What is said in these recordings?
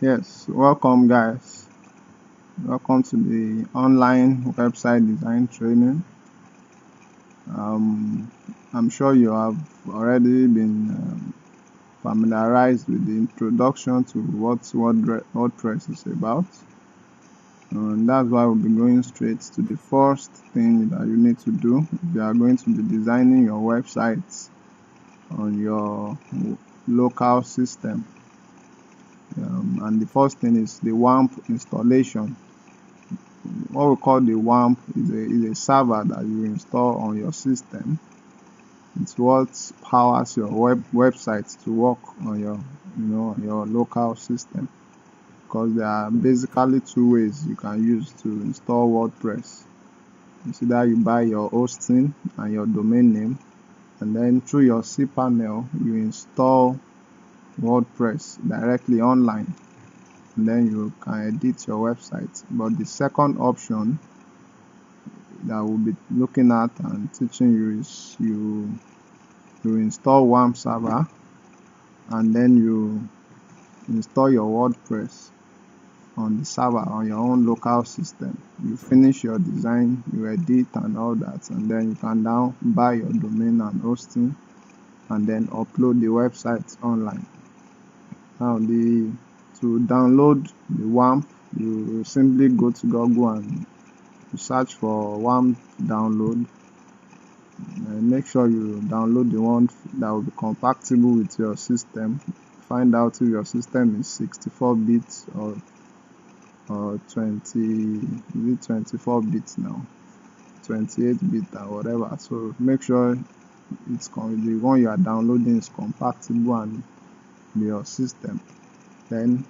Yes, welcome guys. Welcome to the online website design training. I'm sure you have already been familiarized with the introduction to what WordPress is about. And that's why we'll be going straight to the first thing that you need to do if you are going to be designing your websites on your local system. And the first thing is the WAMP installation. What we call the WAMP is a server that you install on your system. It's what powers your website to work on your local system, because there are basically two ways you can use to install WordPress. It's either you buy your hosting and your domain name, and then through your cPanel you install WordPress directly online, and then you can edit your website. But the second option that we'll be looking at and teaching you is you install WAMP server, and then you install your WordPress on the server on your own local system. You finish your design, you edit and all that, and then you can now buy your domain and hosting and then upload the website online. Now to download the WAMP, you simply go to Google and you search for WAMP download, and make sure you download the one that will be compatible with your system. Find out if your system is 64 bits or 24 bits now, 28 bit or whatever. So make sure the one you are downloading is compatible and your system. Then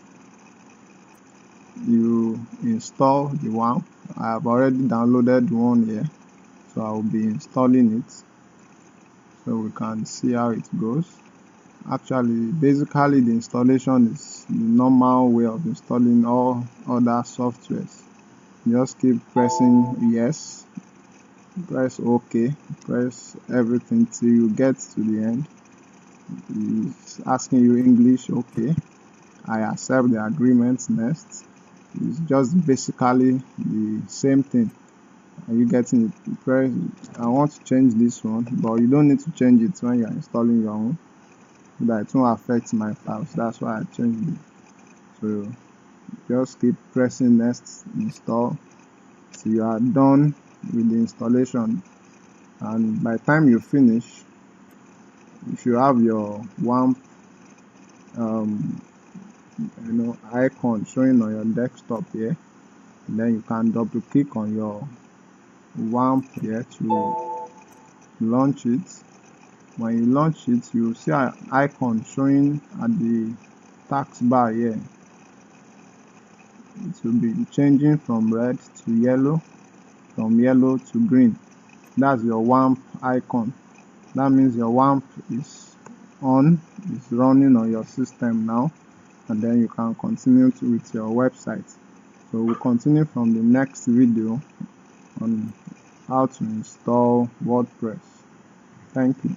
you install the WAMP. I have already downloaded one here, so I will be installing it so we can see how it goes. Actually, basically the installation is the normal way of installing all other softwares. Just keep pressing yes, press OK, press everything till you get to the end. It's asking you English, okay, I accept the agreement, next. It's just basically the same thing. Are you getting it? Press I want to change this one, but you don't need to change it when you are installing your own, that it won't affect my files. That's why I changed it. So just keep pressing next, install, till you are done with the installation. And by the time you finish, if you have your WAMP icon showing on your desktop here, and then you can double click on your WAMP here to launch it. When you launch it, you will see an icon showing at the taskbar here. It will be changing from red to yellow, from yellow to green. That's your WAMP icon. That means your WAMP is on, is running on your system now, and then you can continue with your website. So we'll continue from the next video on how to install WordPress. Thank you.